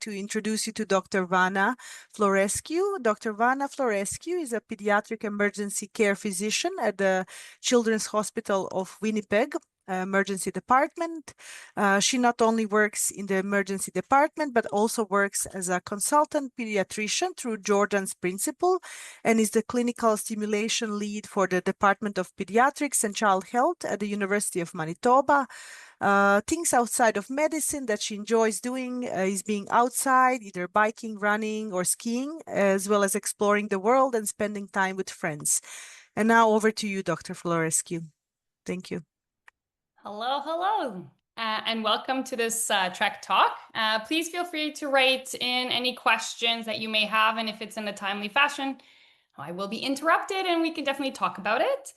To introduce you to Dr. Vana Florescu. Dr. Vana Florescu is a pediatric emergency care physician at the Children's Hospital of Winnipeg emergency department. She not only works in the emergency department, but also works as a consultant pediatrician through Jordan's Principle and is the clinical stimulation lead for the Department of Pediatrics and Child Health at the University of Manitoba. Things outside of medicine that she enjoys doing is being outside, either biking, running, or skiing, as well as exploring the world and spending time with friends. And now over to you, Dr. Florescu. Thank you. Hello, and welcome to this TREKK talk. Please feel free to write in any questions that you may have, and if it's in a timely fashion, I will be interrupted and we can definitely talk about it.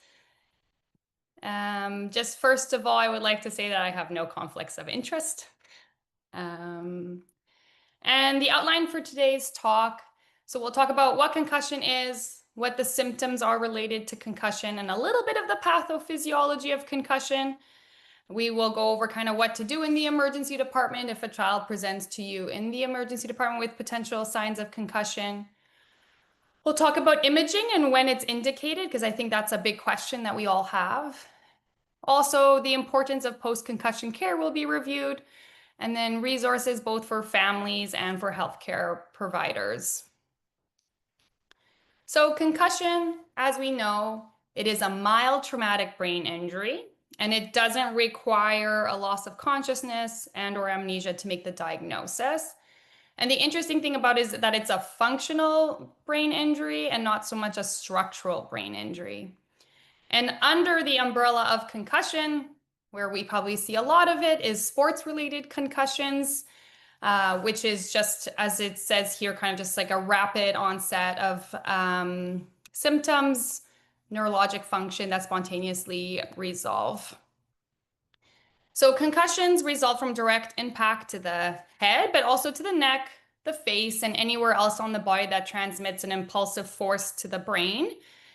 Just first of all, I would like to say that I have no conflicts of interest. And the outline for today's talk, so we'll talk about what concussion is, what the symptoms are related to concussion, and a little bit of the pathophysiology of concussion. We will go over kind of what to do in the emergency department if a child presents to you in the emergency department with potential signs of concussion. We'll talk about imaging and when it's indicated, because I think that's a big question that we all have. Also, the importance of post-concussion care will be reviewed, and then resources both for families and for healthcare providers. So concussion, as we know, it is a mild traumatic brain injury, and it doesn't require a loss of consciousness and/or amnesia to make the diagnosis. And the interesting thing about it is that it's a functional brain injury and not so much a structural brain injury. And under the umbrella of concussion, where we probably see a lot of it, is sports-related concussions, which is just, as it says here, kind of just like a rapid onset of symptoms, neurologic function that spontaneously resolve. So concussions result from direct impact to the head, but also to the neck, the face, and anywhere else on the body that transmits an impulsive force to the brain.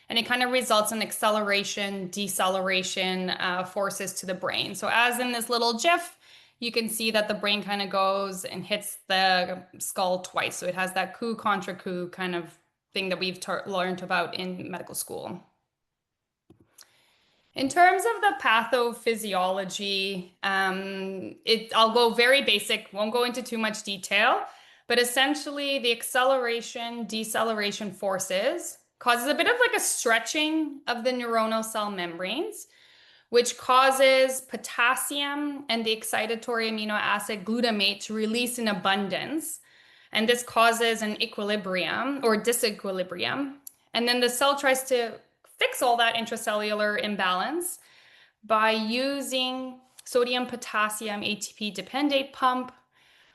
And it kind of results in acceleration, deceleration forces to the brain. So as in this little GIF, you can see that the brain kind of goes and hits the skull twice. So it has that coup contra coup kind of thing that we've learned about in medical school. In terms of the pathophysiology, I'll go very basic, won't go into too much detail, but essentially the acceleration, deceleration forces causes a bit of like a stretching of the neuronal cell membranes, which causes potassium and the excitatory amino acid glutamate to release in abundance. And this causes an equilibrium or disequilibrium. And then the cell tries to fix all that intracellular imbalance by using sodium potassium ATP dependate pump,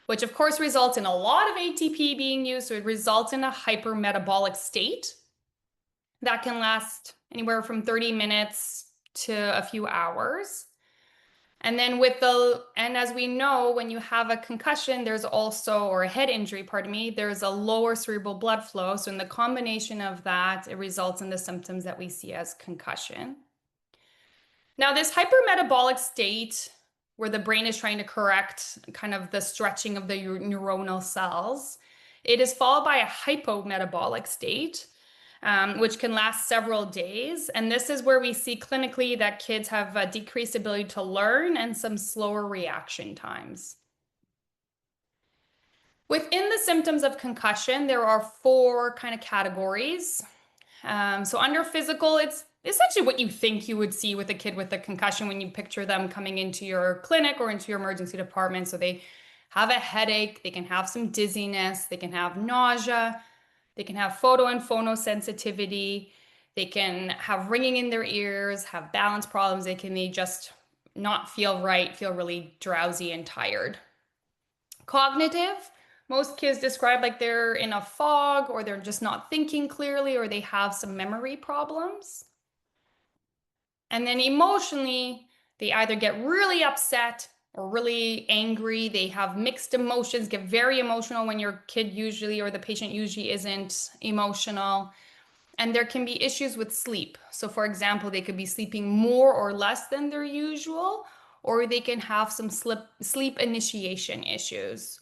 which of course results in a lot of ATP being used. So it results in a hypermetabolic state that can last anywhere from 30 minutes to a few hours. And then and as we know, when you have a concussion, there's also, or a head injury, pardon me, there's a lower cerebral blood flow. So in the combination of that, it results in the symptoms that we see as concussion. Now, this hypermetabolic state where the brain is trying to correct kind of the stretching of the neuronal cells, it is followed by a hypometabolic state, which can last several days. And this is where we see clinically that kids have a decreased ability to learn and some slower reaction times. Within the symptoms of concussion, there are 4 kind of categories. So under physical, it's essentially what you think you would see with a kid with a concussion when you picture them coming into your clinic or into your emergency department. So they have a headache, they can have some dizziness, they can have nausea, they can have photo and phonosensitivity. They can have ringing in their ears, have balance problems. They just not feel right, feel really drowsy and tired. Cognitive, most kids describe like they're in a fog or they're just not thinking clearly or they have some memory problems. And then emotionally, they either get really upset or really angry. They have mixed emotions, get very emotional when your kid usually or the patient usually isn't emotional. And there can be issues with sleep. So for example, they could be sleeping more or less than their usual, or they can have some sleep initiation issues.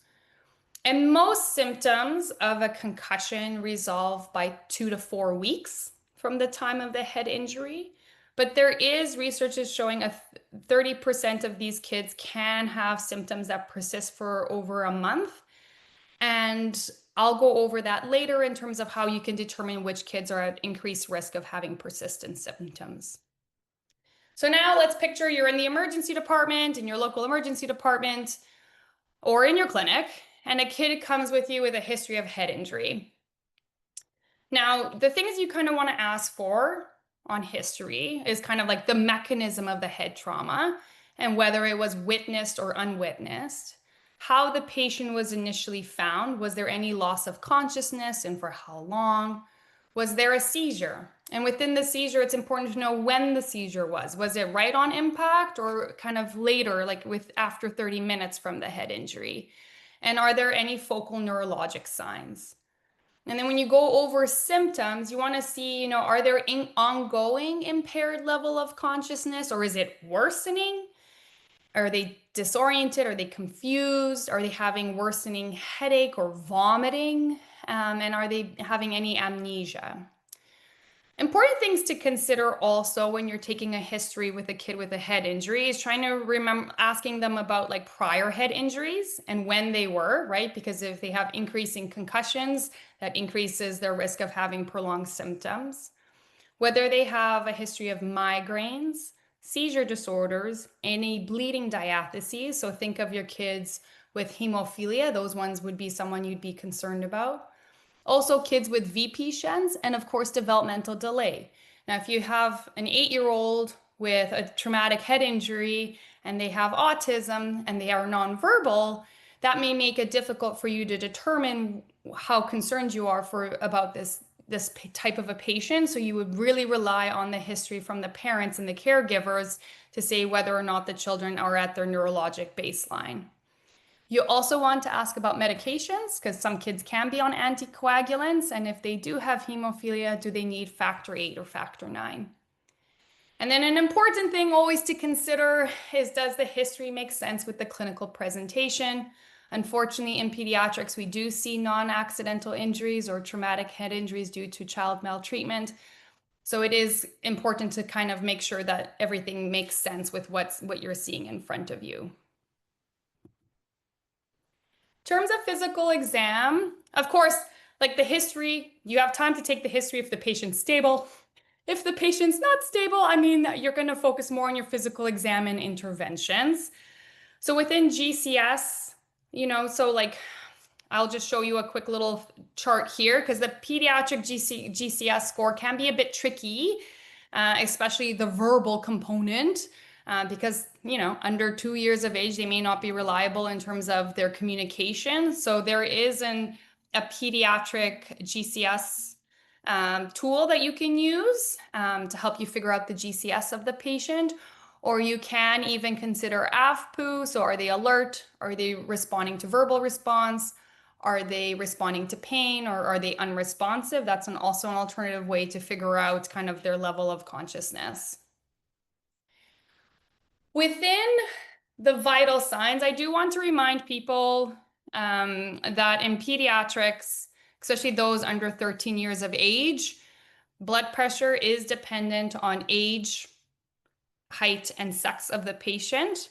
And most symptoms of a concussion resolve by 2 to 4 weeks from the time of the head injury. But there is research is showing 30% of these kids can have symptoms that persist for over a month. And I'll go over that later in terms of how you can determine which kids are at increased risk of having persistent symptoms. So now let's picture you're in the emergency department, in your local emergency department, or in your clinic, and a kid comes with you with a history of head injury. Now, the things you kind of want to ask for on history is kind of like the mechanism of the head trauma and whether it was witnessed or unwitnessed, how the patient was initially found, was there any loss of consciousness and for how long, was there a seizure? And within the seizure, it's important to know when the seizure was. Was it right on impact or kind of later, like with after 30 minutes from the head injury? And are there any focal neurologic signs? And then when you go over symptoms, you want to see, are there ongoing impaired level of consciousness or is it worsening? Are they disoriented? Are they confused? Are they having worsening headache or vomiting? And are they having any amnesia? Important things to consider also when you're taking a history with a kid with a head injury is trying to remember asking them about like prior head injuries and when they were, right? Because if they have increasing concussions, that increases their risk of having prolonged symptoms. Whether they have a history of migraines, seizure disorders, any bleeding diatheses. So think of your kids with hemophilia. Those ones would be someone you'd be concerned about. Also, kids with VP shens, and of course, developmental delay. Now, if you have an 8-year-old with a traumatic head injury and they have autism and they are nonverbal, that may make it difficult for you to determine how concerned you are about this type of a patient. So you would really rely on the history from the parents and the caregivers to say whether or not the children are at their neurologic baseline. You also want to ask about medications because some kids can be on anticoagulants. And if they do have hemophilia, do they need factor 8 or factor 9? And then an important thing always to consider is, does the history make sense with the clinical presentation? Unfortunately, in pediatrics, we do see non-accidental injuries or traumatic head injuries due to child maltreatment. So it is important to kind of make sure that everything makes sense with what you're seeing in front of you. Terms of physical exam, of course, like the history, you have time to take the history if the patient's stable. If the patient's not stable, you're going to focus more on your physical exam and interventions. So within GCS, so like I'll just show you a quick little chart here because the pediatric GCS score can be a bit tricky, especially the verbal component. Because, under 2 years of age, they may not be reliable in terms of their communication. So there is a pediatric GCS tool that you can use to help you figure out the GCS of the patient. Or you can even consider AFPU. So are they alert? Are they responding to verbal response? Are they responding to pain or are they unresponsive? That's also an alternative way to figure out kind of their level of consciousness. Within the vital signs, I do want to remind people that in pediatrics, especially those under 13 years of age, blood pressure is dependent on age, height, and sex of the patient.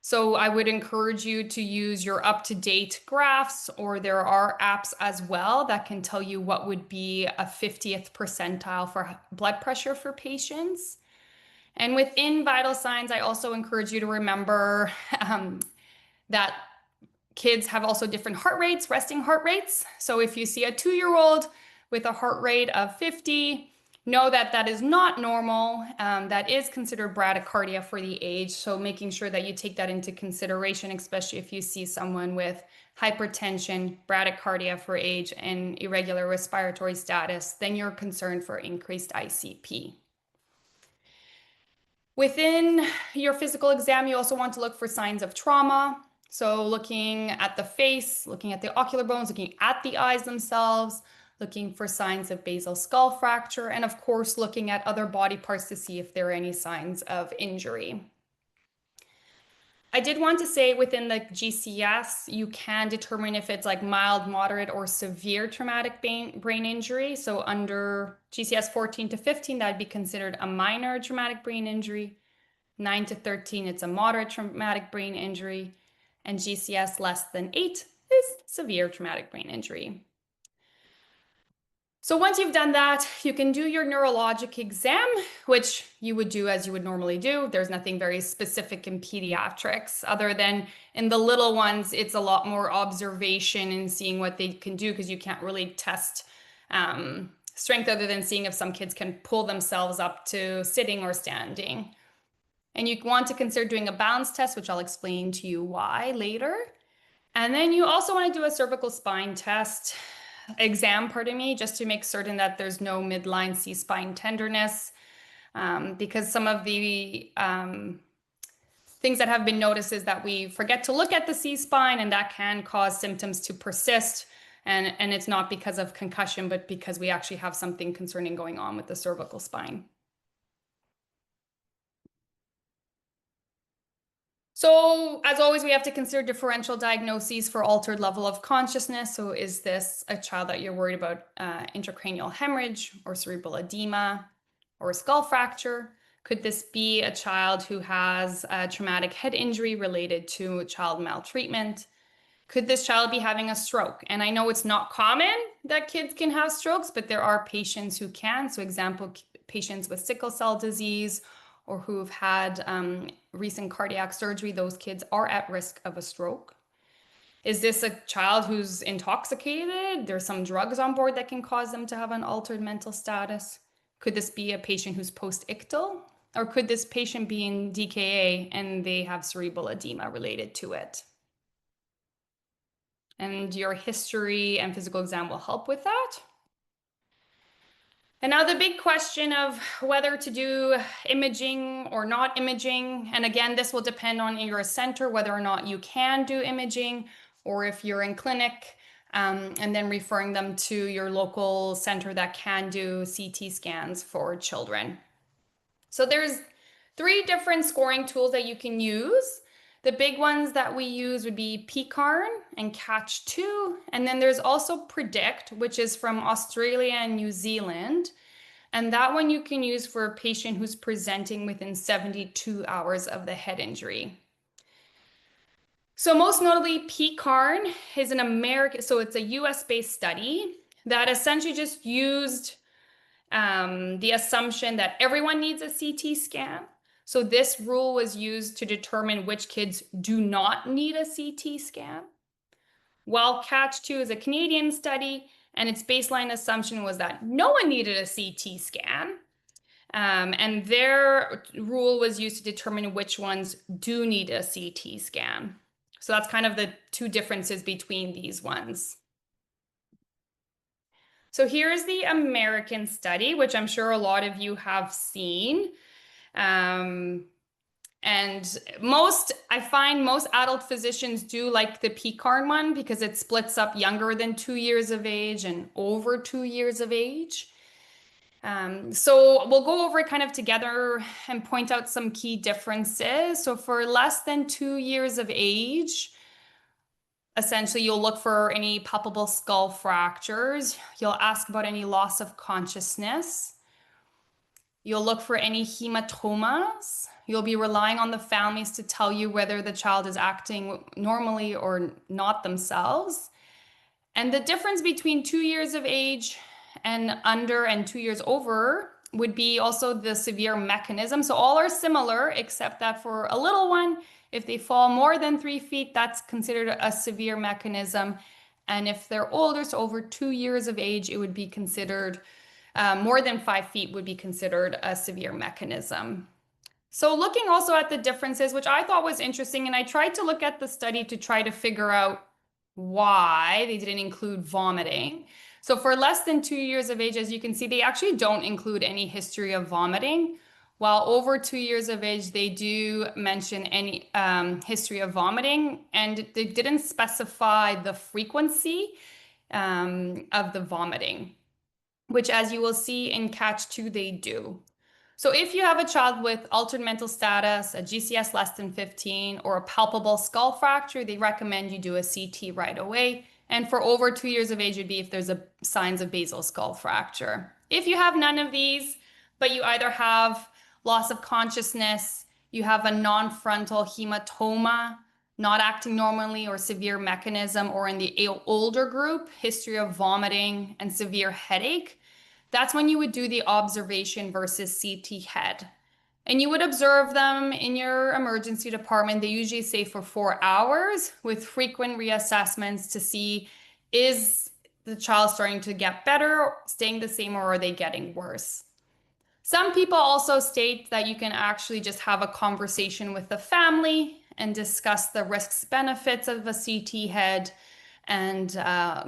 So I would encourage you to use your up-to-date graphs, or there are apps as well that can tell you what would be a 50th percentile for blood pressure for patients. And within vital signs, I also encourage you to remember that kids have also different heart rates, resting heart rates. So if you see a 2-year-old with a heart rate of 50, know that that is not normal. That is considered bradycardia for the age. So making sure that you take that into consideration, especially if you see someone with hypertension, bradycardia for age, and irregular respiratory status, then you're concerned for increased ICP. Within your physical exam, you also want to look for signs of trauma. So looking at the face, looking at the ocular bones, looking at the eyes themselves, looking for signs of basal skull fracture, and of course, looking at other body parts to see if there are any signs of injury. I did want to say within the GCS, you can determine if it's like mild, moderate, or severe traumatic brain injury. So under GCS 14 to 15, that'd be considered a minor traumatic brain injury. 9 to 13, it's a moderate traumatic brain injury. And GCS less than 8 is severe traumatic brain injury. So once you've done that, you can do your neurologic exam, which you would do as you would normally do. There's nothing very specific in pediatrics other than in the little ones, it's a lot more observation and seeing what they can do because you can't really test strength other than seeing if some kids can pull themselves up to sitting or standing. And you want to consider doing a balance test, which I'll explain to you why later. And then you also want to do a cervical spine test exam, pardon me, just to make certain that there's no midline C-spine tenderness, because some of the things that have been noticed is that we forget to look at the C-spine, and that can cause symptoms to persist. And it's not because of concussion, but because we actually have something concerning going on with the cervical spine. So as always, we have to consider differential diagnoses for altered level of consciousness. So is this a child that you're worried about intracranial hemorrhage or cerebral edema or a skull fracture? Could this be a child who has a traumatic head injury related to child maltreatment? Could this child be having a stroke? And I know it's not common that kids can have strokes, but there are patients who can. So example, patients with sickle cell disease or who've had recent cardiac surgery, those kids are at risk of a stroke. Is this a child who's intoxicated? There's some drugs on board that can cause them to have an altered mental status. Could this be a patient who's post-ictal? Or could this patient be in DKA and they have cerebral edema related to it? And your history and physical exam will help with that. And now the big question of whether to do imaging or not imaging. And again, this will depend on your center, whether or not you can do imaging, or if you're in clinic, and then referring them to your local center that can do CT scans for children. So there's 3 different scoring tools that you can use. The big ones that we use would be PCARN and Catch2. And then there's also Predict, which is from Australia and New Zealand. And that one you can use for a patient who's presenting within 72 hours of the head injury. So most notably, PCARN is an American, so it's a US-based study that essentially just used the assumption that everyone needs a CT scan. So this rule was used to determine which kids do not need a CT scan. While Catch2 is a Canadian study, and its baseline assumption was that no one needed a CT scan. And their rule was used to determine which ones do need a CT scan. So that's kind of the 2 differences between these ones. So here's the American study, which I'm sure a lot of you have seen. And I find most adult physicians do like the PCARN one because it splits up younger than 2 years of age and over 2 years of age. So we'll go over it kind of together and point out some key differences. So for less than 2 years of age, essentially, you'll look for any palpable skull fractures. You'll ask about any loss of consciousness. You'll look for any hematomas. You'll be relying on the families to tell you whether the child is acting normally or not themselves. And the difference between 2 years of age and under and 2 years over would be also the severe mechanism. So all are similar, except that for a little one, if they fall more than 3 feet, that's considered a severe mechanism. And if they're older, so over 2 years of age, it would be considered more than 5 feet would be considered a severe mechanism. So looking also at the differences, which I thought was interesting, and I tried to look at the study to try to figure out why they didn't include vomiting. So for less than 2 years of age, as you can see, they actually don't include any history of vomiting. While over 2 years of age, they do mention any history of vomiting, and they didn't specify the frequency of the vomiting, which as you will see in Catch2, they do. So if you have a child with altered mental status, a GCS less than 15, or a palpable skull fracture, they recommend you do a CT right away. And for over 2 years of age would be if there's signs of basal skull fracture. If you have none of these, but you either have loss of consciousness, you have a non-frontal hematoma, not acting normally, or severe mechanism, or in the older group, history of vomiting and severe headache, that's when you would do the observation versus CT head. And you would observe them in your emergency department. They usually say for 4 hours with frequent reassessments to see, is the child starting to get better, staying the same, or are they getting worse? Some people also state that you can actually just have a conversation with the family and discuss the risks, benefits of a CT head and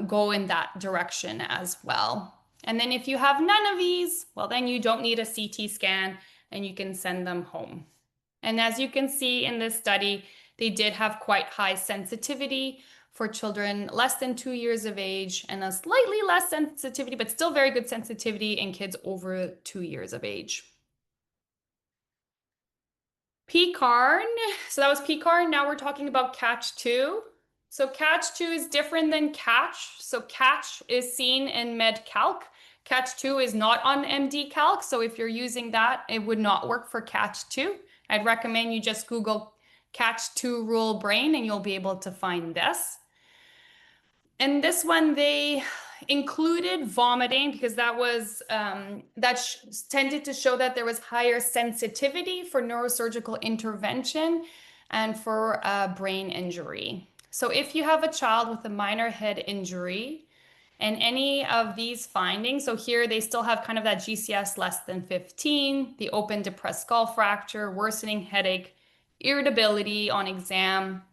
go in that direction as well. And then if you have none of these, well, then you don't need a CT scan and you can send them home. And as you can see in this study, they did have quite high sensitivity for children less than 2 years of age and a slightly less sensitivity, but still very good sensitivity in kids over 2 years of age. PCARN, so that was PCARN. Now we're talking about CATCH2. So CATCH2 is different than CATCH. So CATCH is seen in MedCalc. CATCH2 is not on MD-Calc. So if you're using that, it would not work for CATCH2. I'd recommend you just Google CATCH2 rule brain and you'll be able to find this. And this one, they included vomiting because that was tended to show that there was higher sensitivity for neurosurgical intervention and for brain injury. So if you have a child with a minor head injury and any of these findings, so here they still have kind of that GCS less than 15, the open depressed skull fracture, worsening headache, irritability on exam,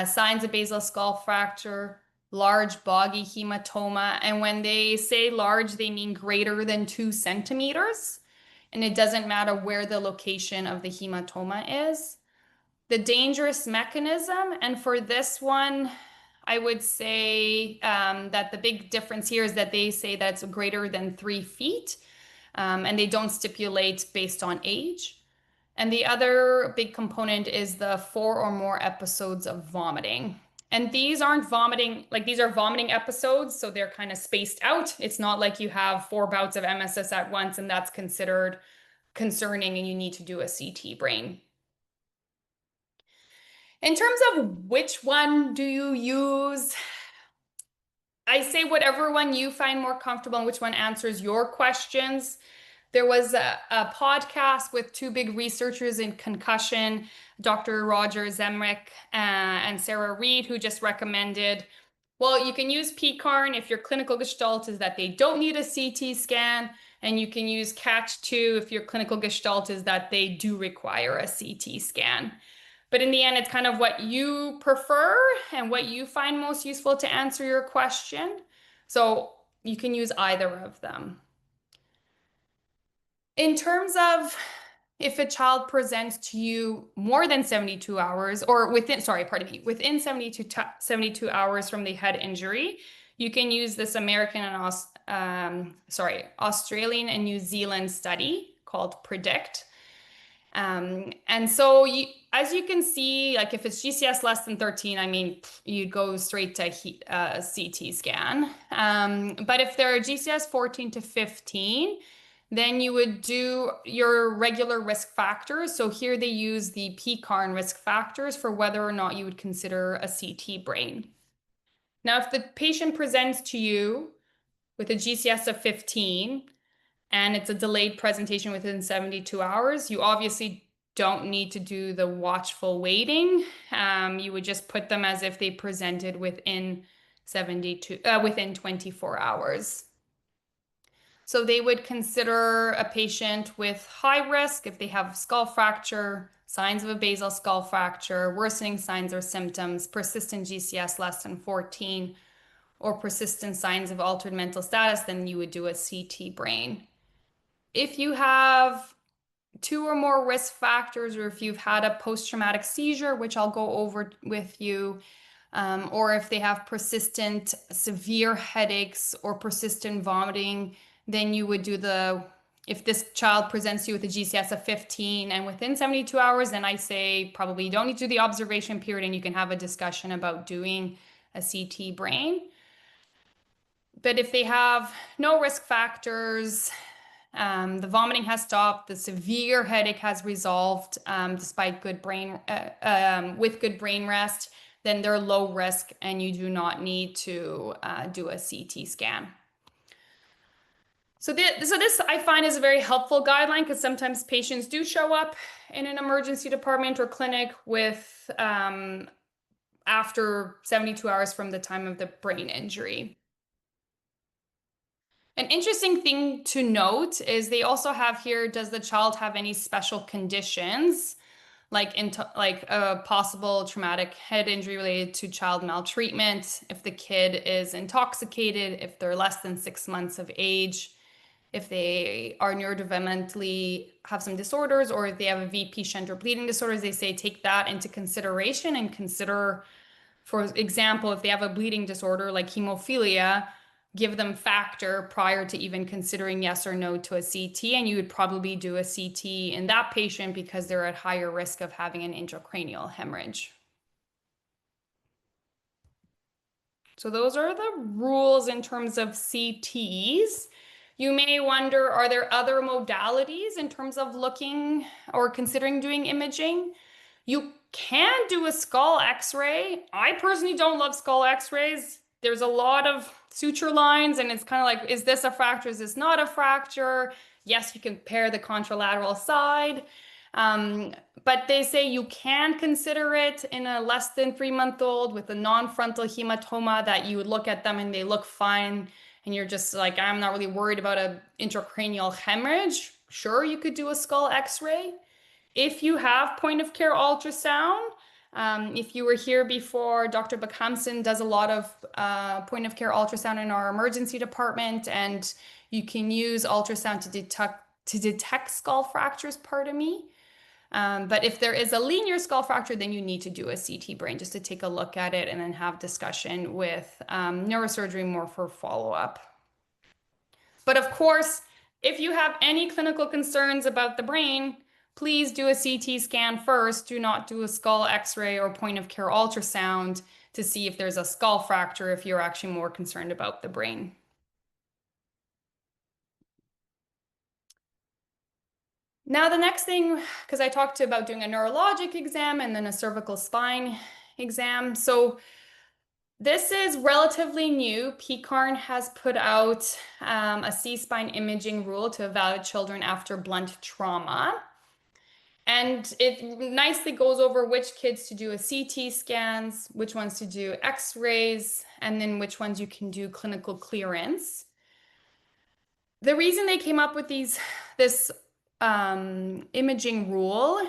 signs of basal skull fracture, large boggy hematoma. And when they say large, they mean greater than 2 centimeters. And it doesn't matter where the location of the hematoma is. The dangerous mechanism, and for this one, I would say that the big difference here is that they say that it's greater than 3 feet, and they don't stipulate based on age. And the other big component is the 4 or more episodes of vomiting. And these aren't vomiting, like these are vomiting episodes, so they're kind of spaced out. It's not like you have 4 bouts of MSS at once and that's considered concerning and you need to do a CT brain. In terms of which one do you use, I say whatever one you find more comfortable and which one answers your questions. There was a podcast with 2 big researchers in concussion, Dr. Roger Zemrick and Sarah Reed, who just recommended, well, you can use PCARN if your clinical gestalt is that they don't need a CT scan, and you can use CATCH2 if your clinical gestalt is that they do require a CT scan. But in the end, it's kind of what you prefer and what you find most useful to answer your question. So you can use either of them. In terms of if a child presents to you more than 72 hours or within 72 hours from the head injury, you can use this American and Australian and New Zealand study called PREDICT. And so as you can see, like if it's GCS less than 13, I mean, you'd go straight to a CT scan. But if they're GCS 14 to 15, then you would do your regular risk factors. So here they use the PCARN risk factors for whether or not you would consider a CT brain. Now, if the patient presents to you with a GCS of 15 and it's a delayed presentation within 72 hours, you obviously don't need to do the watchful waiting. You would just put them as if they presented within 24 hours. So they would consider a patient with high risk if they have skull fracture, signs of a basal skull fracture, worsening signs or symptoms, persistent GCS less than 14, or persistent signs of altered mental status, then you would do a CT brain. If you have 2 or more risk factors, or if you've had a post-traumatic seizure, which I'll go over with you, or if they have persistent severe headaches or persistent vomiting, then you would do the If this child presents you with a GCS of 15 and within 72 hours, then I say probably you don't need to do the observation period and you can have a discussion about doing a CT brain. But if they have no risk factors, the vomiting has stopped, the severe headache has resolved despite good brain with good brain rest, then they're low risk and you do not need to do a CT scan. So this I find is a very helpful guideline because sometimes patients do show up in an emergency department or clinic with after 72 hours from the time of the brain injury. An interesting thing to note is they also have here, does the child have any special conditions, like a possible traumatic head injury related to child maltreatment, if the kid is intoxicated, if they're less than 6 months of age, if they are neurodevelopmentally have some disorders, or if they have a VP shunt or bleeding disorders, they say take that into consideration and consider, for example, if they have a bleeding disorder like hemophilia, give them factor prior to even considering yes or no to a CT, and you would probably do a CT in that patient because they're at higher risk of having an intracranial hemorrhage. So those are the rules in terms of CTs. You may wonder, are there other modalities in terms of looking or considering doing imaging? You can do a skull x-ray. I personally don't love skull x-rays. There's a lot of suture lines and it's kind of like, is this a fracture? Is this not a fracture? Yes, you compare the contralateral side. But they say you can consider it in a less than 3-month-old with a non-frontal hematoma that you would look at them and they look fine. And you're just like, I'm not really worried about an intracranial hemorrhage. Sure, you could do a skull x-ray. If you have point of care ultrasound, if you were here before, Dr. Buckhamson does a lot of point of care ultrasound in our emergency department, and you can use ultrasound to detect skull fractures, pardon me. But if there is a linear skull fracture, then you need to do a CT brain just to take a look at it and then have discussion with neurosurgery more for follow-up. But of course, if you have any clinical concerns about the brain, please do a CT scan first. Do not do a skull x-ray or point of care ultrasound to see if there's a skull fracture if you're actually more concerned about the brain. Now the next thing, because I talked about doing a neurologic exam and then a cervical spine exam. So this is relatively new. PCARN has put out a C-spine imaging rule to evaluate children after blunt trauma. And it nicely goes over which kids to do a CT scans, which ones to do x-rays, and then which ones you can do clinical clearance. The reason they came up with this imaging rule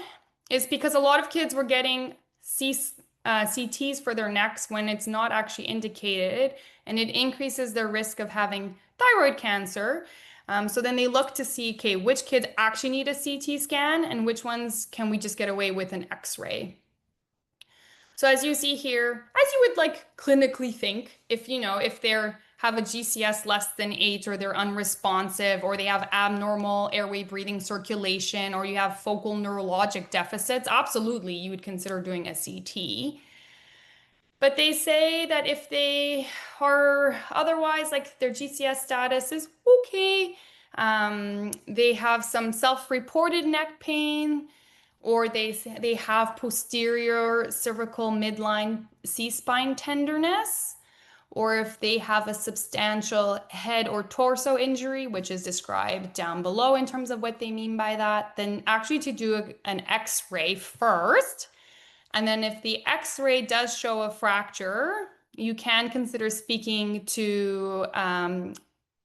is because a lot of kids were getting CTs for their necks when it's not actually indicated, and it increases their risk of having thyroid cancer. So then they look to see, okay, which kids actually need a CT scan and which ones can we just get away with an x-ray. So as you see here, as you would like clinically think, if they have a GCS less than 8 or they're unresponsive or they have abnormal airway breathing circulation or you have focal neurologic deficits, absolutely you would consider doing a CT. But they say that if they are otherwise, like their GCS status is okay, they have some self-reported neck pain, or they have posterior cervical midline C-spine tenderness, or if they have a substantial head or torso injury, which is described down below in terms of what they mean by that, then actually to do an x-ray first. And then if the x-ray does show a fracture, you can consider speaking to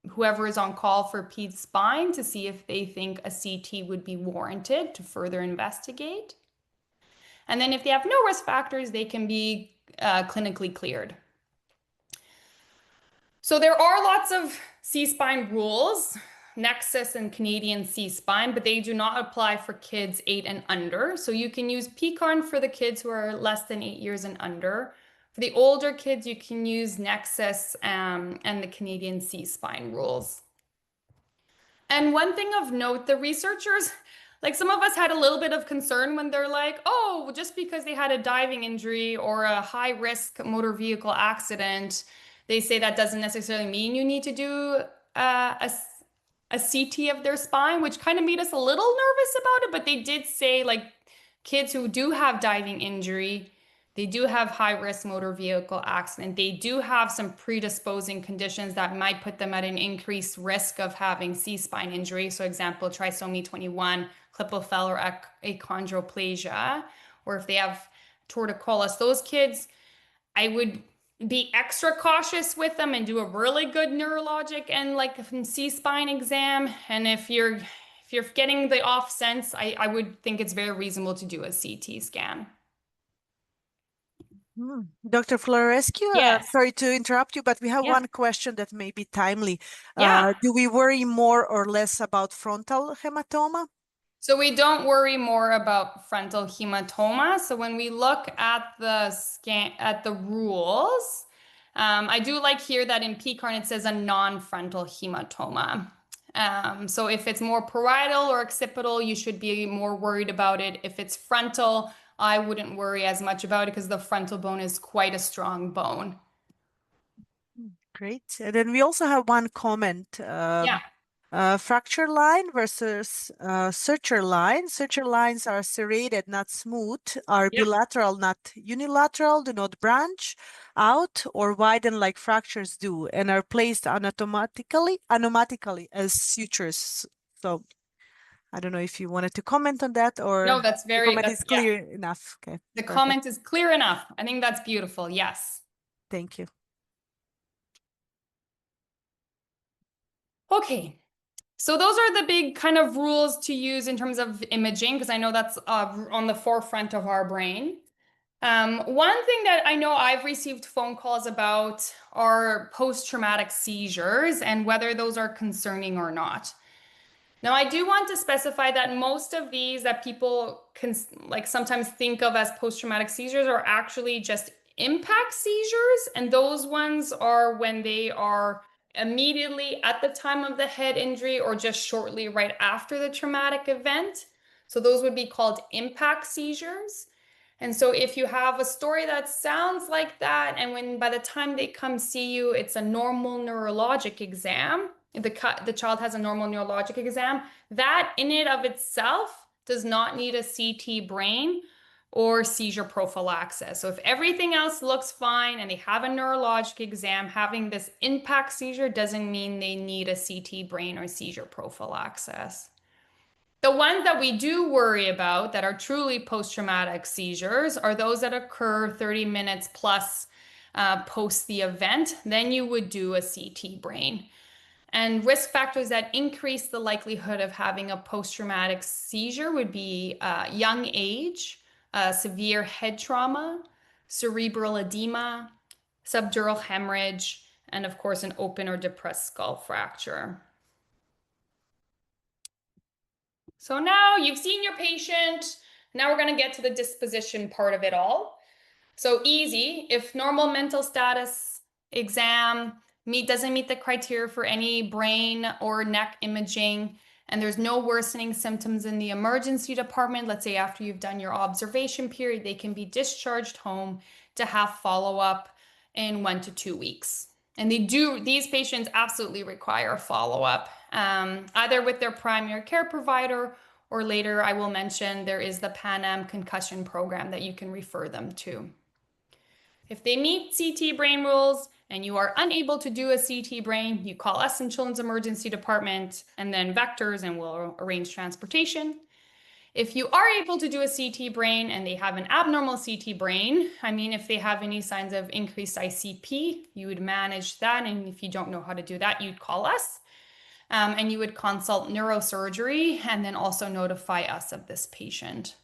whoever is on call for ped spine to see if they think a CT would be warranted to further investigate. And then if they have no risk factors, they can be clinically cleared. So there are lots of C-spine rules, Nexus and Canadian C-spine, but they do not apply for kids 8 and under. So you can use PCARN for the kids who are less than 8 years and under. For the older kids, you can use Nexus and the Canadian C-spine rules. And one thing of note, the researchers, like some of us had a little bit of concern when they're like, oh, just because they had a diving injury or a high risk motor vehicle accident, they say that doesn't necessarily mean you need to do a CT of their spine, which kind of made us a little nervous about it. But they did say, like, kids who do have diving injury, they do have high risk motor vehicle accident. They do have some predisposing conditions that might put them at an increased risk of having C-spine injury. So example, trisomy 21, Klippel-Feller achondroplasia, or if they have torticollis, those kids, I would be extra cautious with them and do a really good neurologic and like C-spine exam. And if you're getting the off sense, I would think it's very reasonable to do a CT scan. Dr. Florescu, Yes. sorry to interrupt you, but we have Yeah. one question that may be timely. Yeah. Do we worry more or less about frontal hematoma? So we don't worry more about frontal hematoma. So when we look at the scan at the rules, I do like here that in PCARN it says a non-frontal hematoma. So if it's more parietal or occipital, you should be more worried about it. If it's frontal, I wouldn't worry as much about it because the frontal bone is quite a strong bone. Great. And then we also have one comment. Yeah. Fracture line versus suture line. Suture lines are serrated, not smooth, are Yep. bilateral, not unilateral, do not branch out or widen like fractures do, and are placed anatomically as sutures. So I don't know if you wanted to comment on that No, or that's the very, comment that's, is yeah. clear enough. Okay, The perfect. comment is clear enough. I think that's beautiful. Yes. Thank you. Okay. So those are the big kind of rules to use in terms of imaging, because I know that's on the forefront of our brain. One thing that I know I've received phone calls about are post-traumatic seizures and whether those are concerning or not. Now, I do want to specify that most of these that people can like sometimes think of as post-traumatic seizures are actually just impact seizures, and those ones are when they are immediately at the time of the head injury or just shortly right after the traumatic event. So those would be called impact seizures. And so if you have a story that sounds like that, and when by the time they come see you, it's a normal neurologic exam, the child has a normal neurologic exam, that in and of itself does not need a CT brain or seizure prophylaxis. So if everything else looks fine and they have a neurologic exam, having this impact seizure doesn't mean they need a CT brain or seizure prophylaxis. The ones that we do worry about that are truly post-traumatic seizures are those that occur 30 minutes plus post the event. Then you would do a CT brain. And risk factors that increase the likelihood of having a post-traumatic seizure would be young age, severe head trauma, cerebral edema, subdural hemorrhage, and of course, an open or depressed skull fracture. So now you've seen your patient. Now we're going to get to the disposition part of it all. So easy, if normal mental status exam doesn't meet the criteria for any brain or neck imaging, and there's no worsening symptoms in the emergency department, let's say after you've done your observation period, they can be discharged home to have follow-up in 1 to 2 weeks. And these patients absolutely require follow-up, either with their primary care provider or later I will mention there is the Pan Am concussion program that you can refer them to. If they meet CT brain rules and you are unable to do a CT brain, you call us in Children's Emergency Department and then Vectors and we'll arrange transportation. If you are able to do a CT brain and they have an abnormal CT brain, I mean, if they have any signs of increased ICP, you would manage that. And if you don't know how to do that, you'd call us. And you would consult neurosurgery and then also notify us of this patient.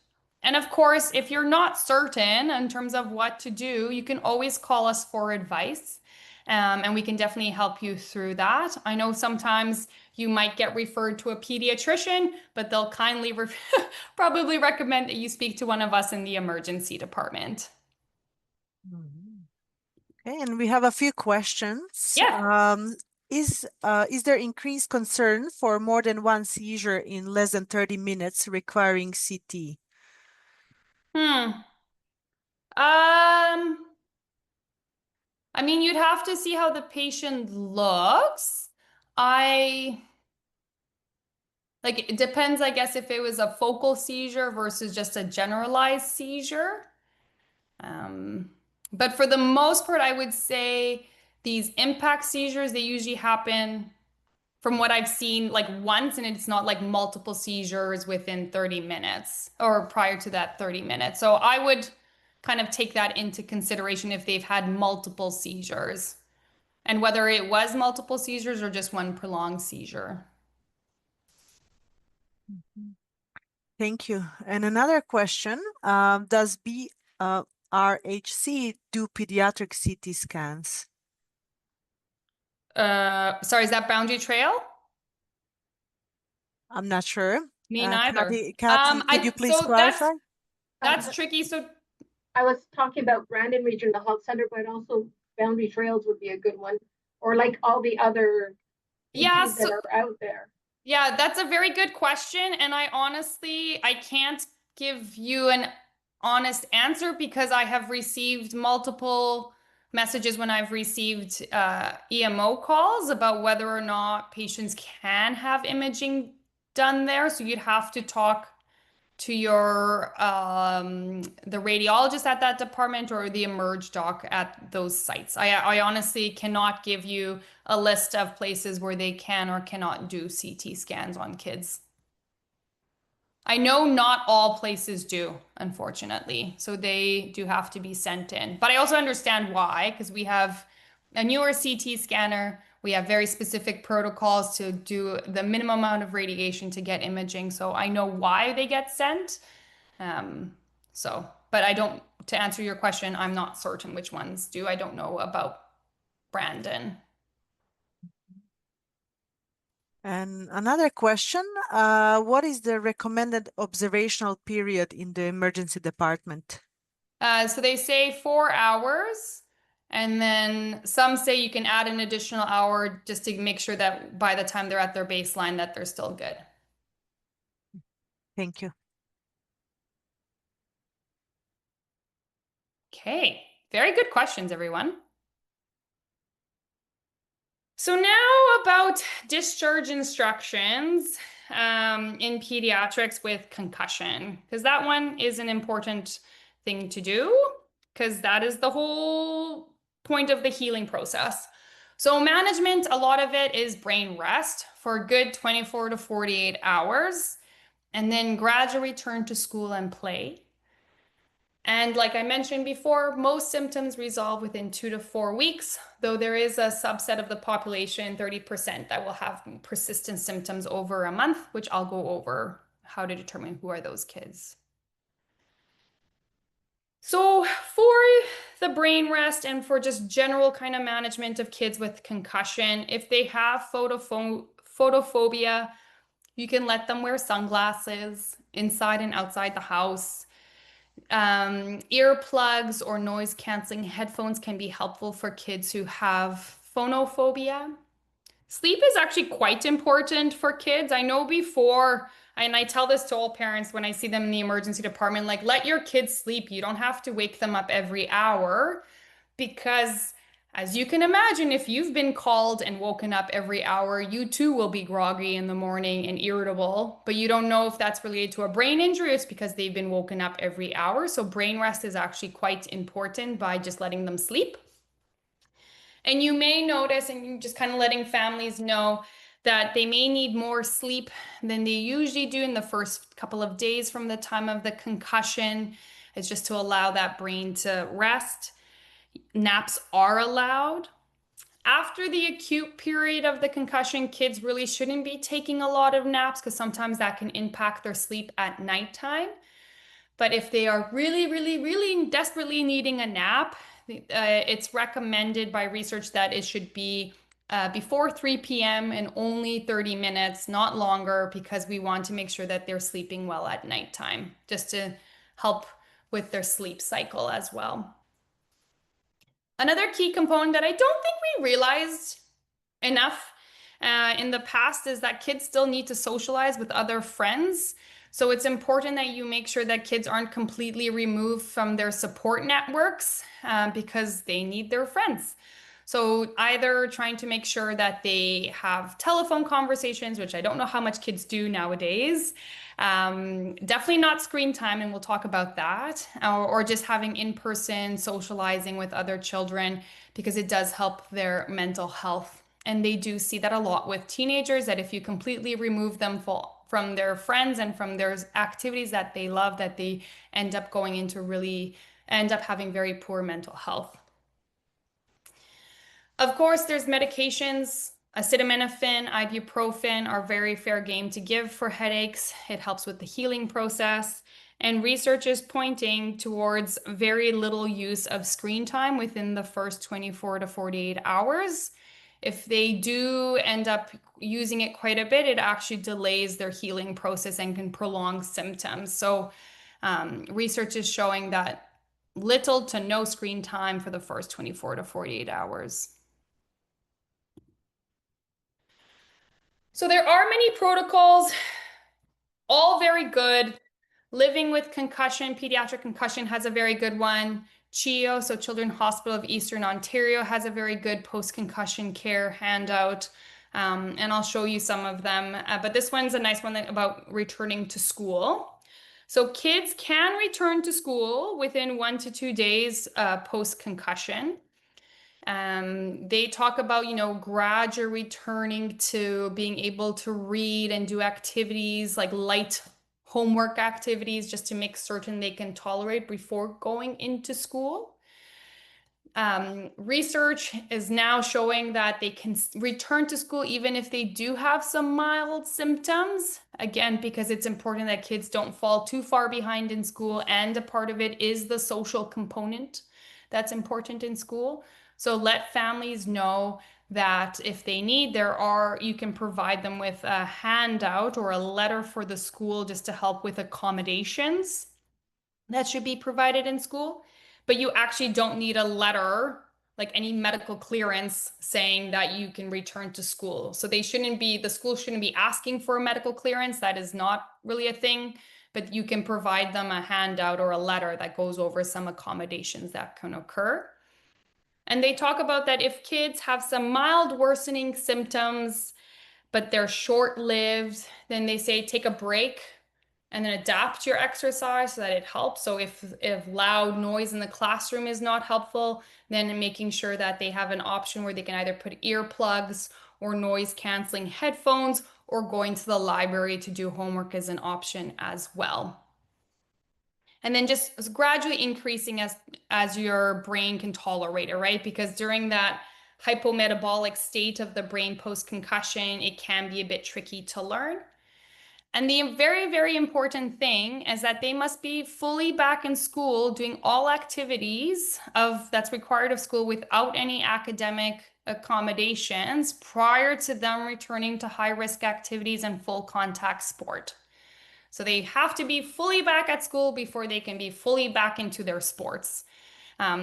And of course, if you're not certain in terms of what to do, you can always call us for advice. And we can definitely help you through that. I know sometimes you might get referred to a pediatrician, but they'll kindly probably recommend that you speak to one of us in the emergency department. Okay, and we have a few questions. Yeah. Is there increased concern for more than one seizure in less than 30 minutes requiring CT? Hmm. Um, I mean, you'd have to see how the patient looks. I Like, it depends, I guess, if it was a focal seizure versus just a generalized seizure. Um, but for the most part, I would say these impact seizures, they usually happen from what I've seen like once, and it's not like multiple seizures within 30 minutes or prior to that 30 minutes. So I would kind of take that into consideration if they've had multiple seizures and whether it was multiple seizures or just one prolonged seizure. Thank you. And another question, does BRHC do pediatric CT scans? Sorry, is that Boundary Trail? I'm not sure. Me neither. Kathy, could you please So clarify? that's tricky. So I was talking about Brandon Regional Health Center, but also Boundary Trails would be a good one, or like all the other yeah, CTs that are out there. yeah, that's a very good question, and I can't give you an honest answer because I have received multiple messages when I've received EMO calls about whether or not patients can have imaging done there. So you'd have to talk to your the radiologist at that department or the emerge doc at those sites. I honestly cannot give you a list of places where they can or cannot do CT scans on kids. I know not all places do, unfortunately. So they do have to be sent in. But I also understand why, because we have a newer CT scanner. We have very specific protocols to do the minimum amount of radiation to get imaging. So I know why they get sent. But I don't, to answer your question, I'm not certain which ones do. I don't know about Brandon. And another question, what is the recommended observational period in the emergency department? So they say 4 hours, and then some say you can add an additional hour just to make sure that by the time they're at their baseline that they're still good. Thank you. Okay, very good questions, everyone. So now about discharge instructions in pediatrics with concussion, because that one is an important thing to do, because that is the whole point of the healing process. So management, a lot of it is brain rest for a good 24 to 48 hours, and then gradual return to school and play. And like I mentioned before, most symptoms resolve within 2 to 4 weeks, though there is a subset of the population, 30%, that will have persistent symptoms over a month, which I'll go over how to determine who are those kids. So for the brain rest and for just general kind of management of kids with concussion, if they have photophobia, you can let them wear sunglasses inside and outside the house. Earplugs or noise canceling headphones can be helpful for kids who have phonophobia. Sleep is actually quite important for kids. I know before, and I tell this to all parents when I see them in the emergency department, like let your kids sleep. You don't have to wake them up every hour because as you can imagine, if you've been called and woken up every hour, you too will be groggy in the morning and irritable, but you don't know if that's related to a brain injury or it's because they've been woken up every hour. So brain rest is actually quite important by just letting them sleep. And you may notice, and you just kind of letting families know that they may need more sleep than they usually do in the first couple of days from the time of the concussion. It's just to allow that brain to rest. Naps are allowed. After the acute period of the concussion, kids really shouldn't be taking a lot of naps because sometimes that can impact their sleep at nighttime. But if they are really, really, really desperately needing a nap, it's recommended by research that it should be before 3 p.m. and only 30 minutes, not longer, because we want to make sure that they're sleeping well at nighttime, just to help with their sleep cycle as well. Another key component that I don't think we realized enough in the past is that kids still need to socialize with other friends. So it's important that you make sure that kids aren't completely removed from their support networks because they need their friends. So either trying to make sure that they have telephone conversations, which I don't know how much kids do nowadays. Definitely not screen time, and we'll talk about that, or just having in-person socializing with other children because it does help their mental health. And they do see that a lot with teenagers, that if you completely remove them from their friends and from their activities that they love, that they end up having very poor mental health. Of course, there's medications. Acetaminophen, ibuprofen are very fair game to give for headaches. It helps with the healing process. And research is pointing towards very little use of screen time within the first 24 to 48 hours. If they do end up using it quite a bit, it actually delays their healing process and can prolong symptoms. So research is showing that little to no screen time for the first 24 to 48 hours. So there are many protocols, all very good. Living with Concussion, Pediatric Concussion has a very good one. CHEO, so Children's Hospital of Eastern Ontario, has a very good post-concussion care handout. And I'll show you some of them. But this one's a nice one about returning to school. So kids can return to school within 1 to 2 days post-concussion. They talk about, gradually returning to being able to read and do activities like light homework activities just to make certain they can tolerate before going into school. Research is now showing that they can return to school even if they do have some mild symptoms. Again, because it's important that kids don't fall too far behind in school, and a part of it is the social component that's important in school. So let families know that if they need, you can provide them with a handout or a letter for the school just to help with accommodations that should be provided in school. But you actually don't need a letter, like any medical clearance saying that you can return to school. So the school shouldn't be asking for a medical clearance. That is not really a thing, but you can provide them a handout or a letter that goes over some accommodations that can occur. And they talk about that if kids have some mild worsening symptoms, but they're short-lived, then they say take a break and then adapt your exercise so that it helps. So if loud noise in the classroom is not helpful, then making sure that they have an option where they can either put earplugs or noise canceling headphones, or going to the library to do homework is an option as well. And then just gradually increasing as your brain can tolerate it, right? Because during that hypometabolic state of the brain post-concussion, it can be a bit tricky to learn. And the very, very important thing is that they must be fully back in school doing all activities that's required of school without any academic accommodations prior to them returning to high-risk activities and full contact sport. So they have to be fully back at school before they can be fully back into their sports,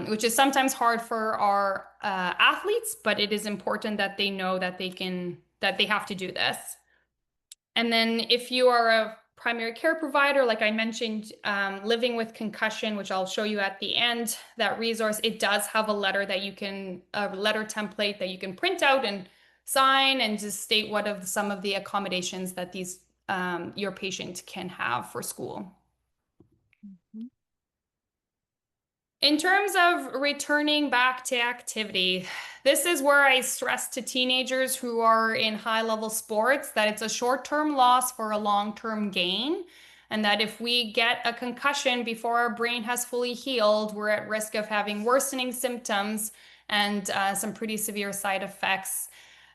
which is sometimes hard for our athletes, but it is important that they know that they have to do this. And then if you are a primary care provider, like I mentioned, Living with Concussion, which I'll show you at the end, that resource, it does have a letter template that you can print out and sign and just state some of the accommodations that your patient can have for school. Mhm. In terms of returning back to activity, this is where I stress to teenagers who are in high-level sports that it's a short-term loss for a long-term gain, and that if we get a concussion before our brain has fully healed, we're at risk of having worsening symptoms and some pretty severe side effects,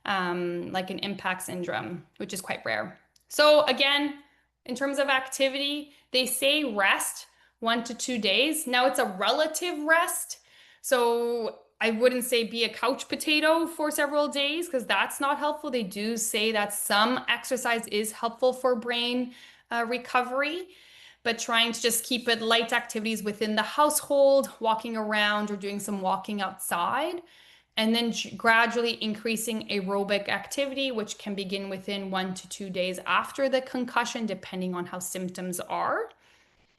like an impact syndrome, which is quite rare. So again, in terms of activity, they say rest 1 to 2 days. Now it's a relative rest. So I wouldn't say be a couch potato for several days because that's not helpful. They do say that some exercise is helpful for brain recovery, but trying to just keep it light activities within the household, walking around or doing some walking outside. and then gradually increasing aerobic activity, which can begin within 1 to 2 days after the concussion, depending on how symptoms are.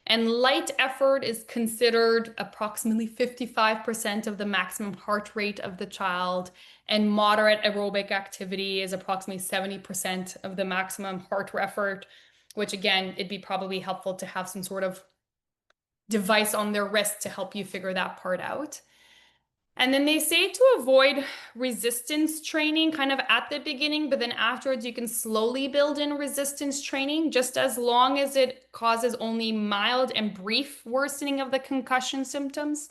And light effort is considered approximately 55% of the maximum heart rate of the child, and moderate aerobic activity is approximately 70% of the maximum heart effort, which again, it'd be probably helpful to have some sort of device on their wrist to help you figure that part out. And then they say to avoid resistance training kind of at the beginning, but then afterwards you can slowly build in resistance training, just as long as it causes only mild and brief worsening of the concussion symptoms.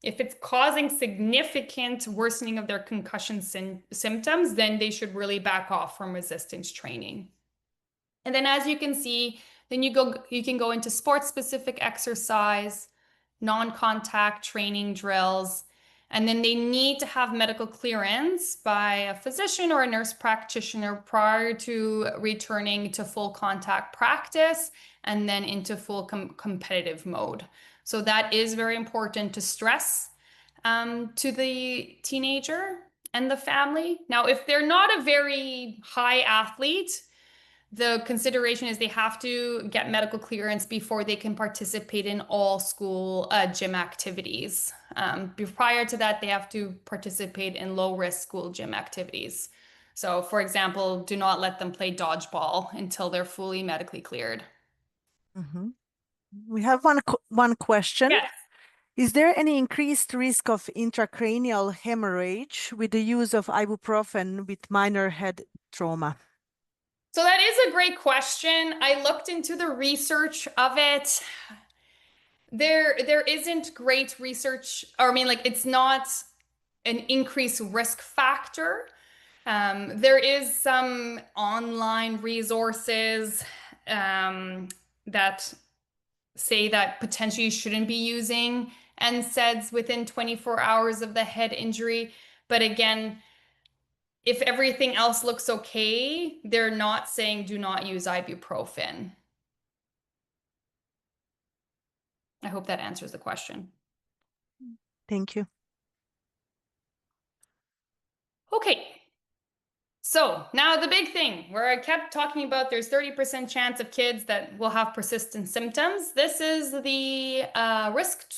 If it's causing significant worsening of their concussion symptoms, then they should really back off from resistance training. And then as you can see, then you can go into sports-specific exercise, non-contact training drills, and then they need to have medical clearance by a physician or a nurse practitioner prior to returning to full contact practice and then into full competitive mode. So that is very important to stress to the teenager and the family. Now, if they're not a very high athlete, the consideration is they have to get medical clearance before they can participate in all school gym activities. Prior to that, they have to participate in low-risk school gym activities. So, for example, do not let them play dodgeball until they're fully medically cleared. Mm-hmm. We have one question. Yes. Is there any increased risk of intracranial hemorrhage with the use of ibuprofen with minor head trauma? So that is a great question. I looked into the research of it. There isn't great research, or I mean, like, it's not an increased risk factor. There is some online resources that say that potentially you shouldn't be using NSAIDs within 24 hours of the head injury. But again, if everything else looks okay, they're not saying do not use ibuprofen. I hope that answers the question. Thank you. Okay. So now the big thing where I kept talking about there's 30% chance of kids that will have persistent symptoms. This is the risk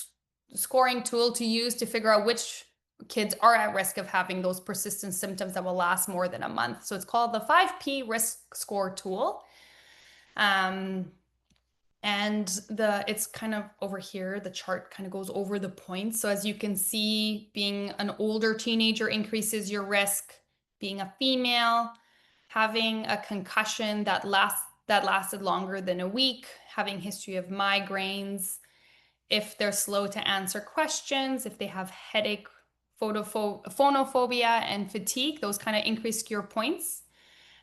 scoring tool to use to figure out which kids are at risk of having those persistent symptoms that will last more than a month. So it's called the 5P risk score tool. And it's kind of over here, the chart kind of goes over the points. So as you can see, being an older teenager increases your risk. Being a female, having a concussion that lasted longer than a week, having history of migraines, if they're slow to answer questions, if they have headache, phonophobia, and fatigue, those kind of increase your points.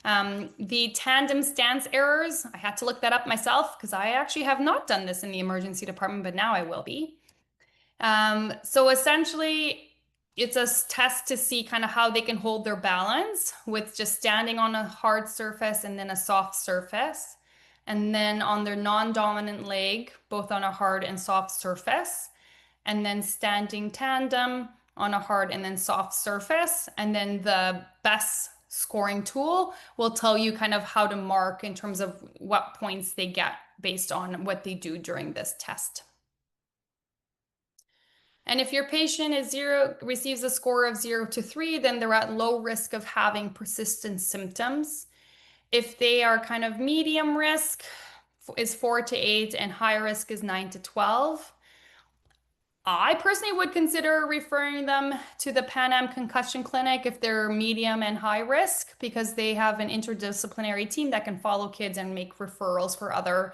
The tandem stance errors, I had to look that up myself because I actually have not done this in the emergency department, but now I will be. So essentially, it's a test to see kind of how they can hold their balance with just standing on a hard surface and then a soft surface. And then on their non-dominant leg, both on a hard and soft surface. And then standing tandem on a hard and then soft surface. And then the best scoring tool will tell you kind of how to mark in terms of what points they get based on what they do during this test. And if your patient receives a score of 0 to 3, then they're at low risk of having persistent symptoms. If they are kind of medium risk, is 4 to 8, and high risk is 9 to 12. I personally would consider referring them to the Pan Am Concussion Clinic if they're medium and high risk, because they have an interdisciplinary team that can follow kids and make referrals for other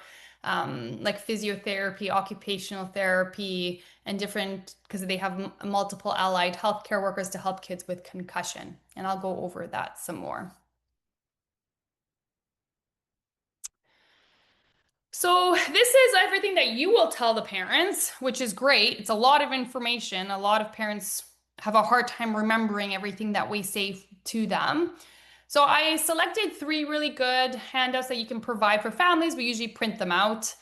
like physiotherapy, occupational therapy, and different, because they have multiple allied healthcare workers to help kids with concussion. And I'll go over that some more. So this is everything that you will tell the parents, which is great. It's a lot of information. A lot of parents have a hard time remembering everything that we say to them. So I selected 3 really good handouts that you can provide for families. We usually print them out.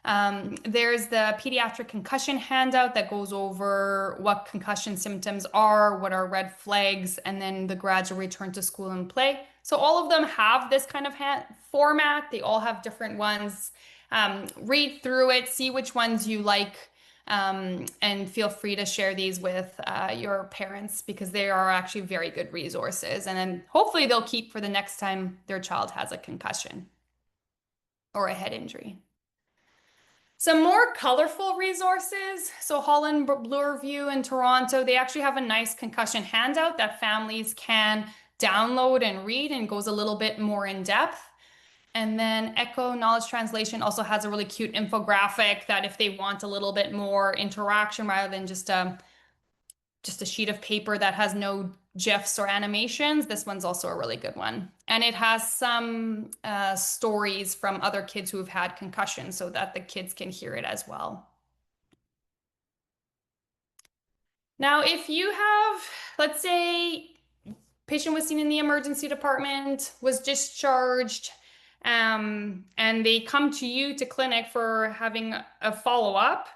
There's the pediatric concussion handout that goes over what concussion symptoms are, what are red flags, and then the gradual return to school and play. So all of them have this kind of format. They all have different ones. Read through it, see which ones you like, and feel free to share these with your parents because they are actually very good resources. And then hopefully they'll keep for the next time their child has a concussion or a head injury. Some more colorful resources. So Holland Bloorview in Toronto, they actually have a nice concussion handout that families can download and read and goes a little bit more in depth. And then Echo Knowledge Translation also has a really cute infographic that if they want a little bit more interaction rather than just a sheet of paper that has no GIFs or animations, this one's also a really good one. And it has some stories from other kids who have had concussions so that the kids can hear it as well. Now, if you have, let's say, patient was seen in the emergency department, was discharged, and they come to you to clinic for having a follow-up,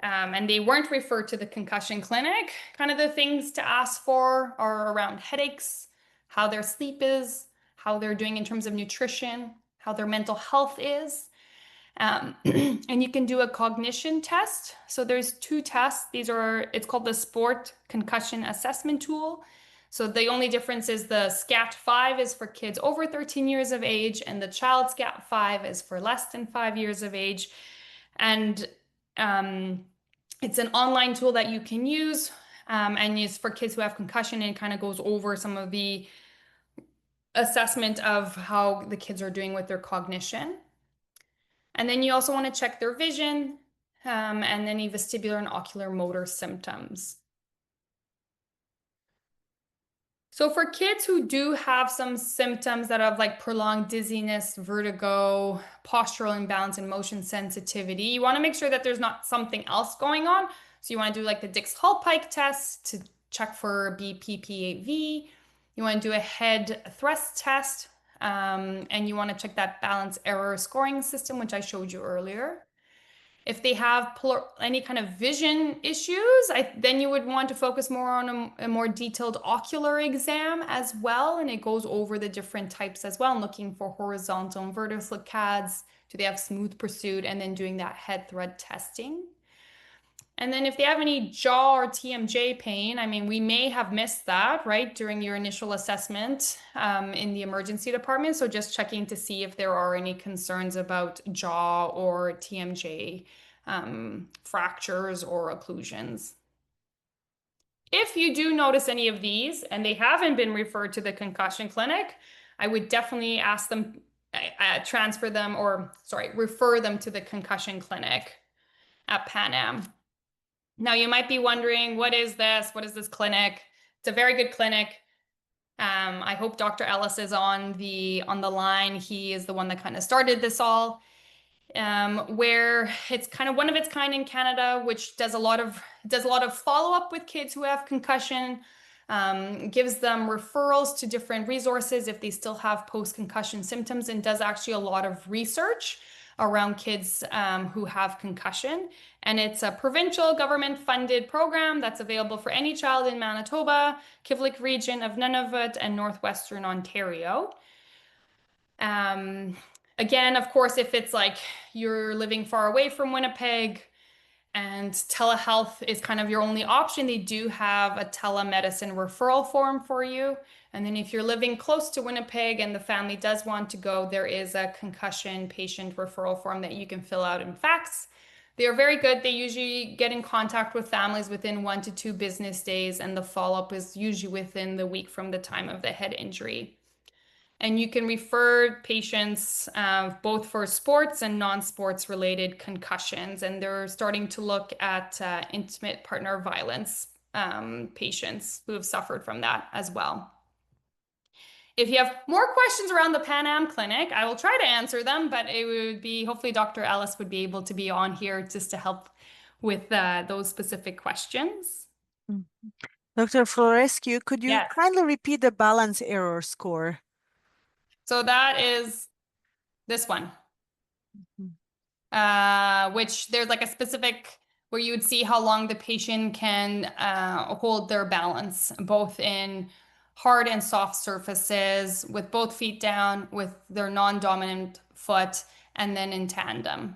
and they weren't referred to the concussion clinic, kind of the things to ask for are around headaches, how their sleep is, how they're doing in terms of nutrition, how their mental health is. And you can do a cognition test. So there's 2 tests. It's called the Sport Concussion Assessment Tool. So the only difference is the SCAT-5 is for kids over 13 years of age, and the child SCAT-5 is for less than 5 years of age. And it's an online tool that you can use, and it's for kids who have concussion, and it kind of goes over some of the assessment of how the kids are doing with their cognition. And then you also want to check their vision, and any vestibular and ocular motor symptoms. So for kids who do have some symptoms that have like prolonged dizziness, vertigo, postural imbalance, and motion sensitivity, you want to make sure that there's not something else going on. So you want to do like the Dix-Hallpike test to check for BPPAV. You want to do a head thrust test, and you want to check that balance error scoring system, which I showed you earlier. If they have any kind of vision issues, then you would want to focus more on a more detailed ocular exam as well. And it goes over the different types as well, looking for horizontal and vertical CADs. Do they have smooth pursuit? And then doing that head thread testing. And then if they have any jaw or TMJ pain, I mean, we may have missed that, right, during your initial assessment in the emergency department. So just checking to see if there are any concerns about jaw or TMJ fractures or occlusions. If you do notice any of these and they haven't been referred to the concussion clinic, I would definitely ask them, refer them to the concussion clinic at Pan Am. Now you might be wondering, what is this? What is this clinic? It's a very good clinic. I hope Dr. Ellis is on the line. He is the one that kind of started this all, where it's kind of one of its kind in Canada, which does a lot of follow-up with kids who have concussion, gives them referrals to different resources if they still have post-concussion symptoms, and does actually a lot of research around kids who have concussion. And it's a provincial government-funded program that's available for any child in Manitoba, Kivlik region of Nunavut, and Northwestern Ontario. Again, of course, if it's like you're living far away from Winnipeg and telehealth is kind of your only option, they do have a telemedicine referral form for you. And then if you're living close to Winnipeg and the family does want to go, there is a concussion patient referral form that you can fill out and fax. They are very good. They usually get in contact with families within 1 to 2 business days, and the follow-up is usually within the week from the time of the head injury. And you can refer patients both for sports and non-sports related concussions. And they're starting to look at intimate partner violence patients who have suffered from that as well. If you have more questions around the Pan Am Clinic, I will try to answer them, but it would be, hopefully Dr. Ellis would be able to be on here just to help with those specific questions. Dr. Florescu, could you Yes. kindly repeat the balance error score? So that is this one. which there's like a specific where you would see how long the patient can hold their balance, both in hard and soft surfaces, with both feet down, with their non-dominant foot, and then in tandem.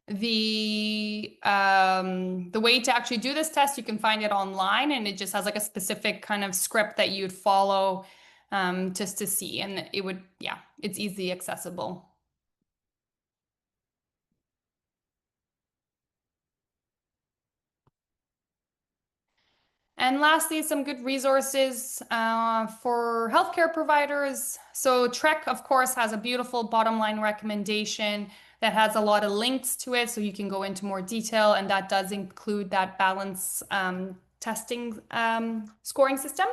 The way to actually do this test, you can find it online, and it just has like a specific kind of script that you'd follow just to see, and it would, yeah, it's easily accessible. And lastly, some good resources for healthcare providers. So TREKK, of course, has a beautiful bottom line recommendation that has a lot of links to it, so you can go into more detail, and that does include that balance testing scoring system.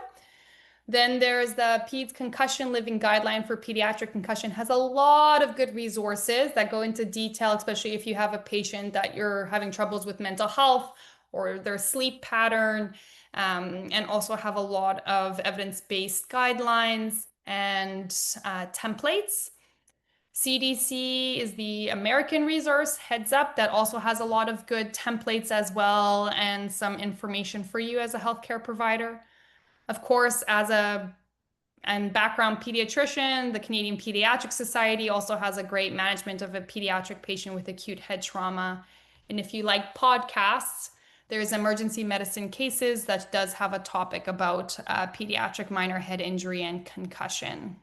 Then there's the PEDS Concussion Living Guideline for Pediatric Concussion. Has a lot of good resources that go into detail, especially if you have a patient that you're having troubles with mental health or their sleep pattern, and also have a lot of evidence-based guidelines and templates. CDC is the American resource, heads up, that also has a lot of good templates as well and some information for you as a healthcare provider. Of course, as a background pediatrician, the Canadian Pediatric Society also has a great management of a pediatric patient with acute head trauma. And if you like podcasts, there's Emergency Medicine Cases that does have a topic about pediatric minor head injury and concussion.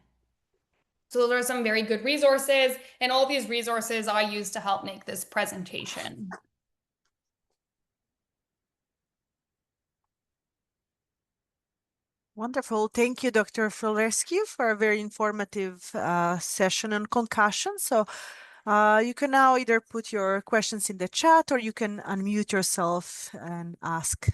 So those are some very good resources, and all these resources I use to help make this presentation. Wonderful. Thank you, Dr. Florescu, for a very informative session on concussion. So you can now either put your questions in the chat or you can unmute yourself and ask.